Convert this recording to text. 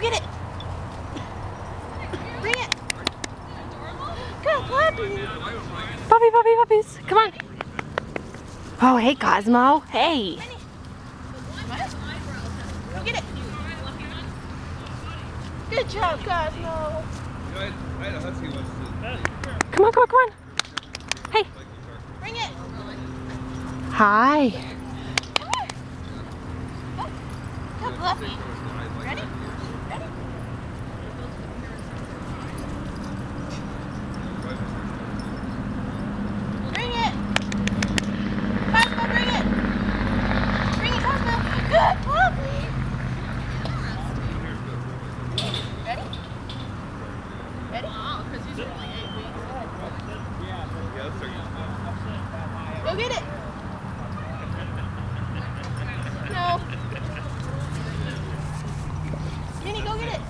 get it. Bring it. Good puppy. Puppies. Come on. Oh, hey, Cosmo. Hey. Go get it. Good job, Cosmo. I had a husky once. Come on. Hey. Bring it. Hi. Come here. Go. Good puppy. Ready? Bring it. Cosmo, bring it. Bring it, Cosmo. Good puppy. Ready? Oh, because he's only 8 weeks. Yeah, let's start. Go get it. No. Kenny, go get it.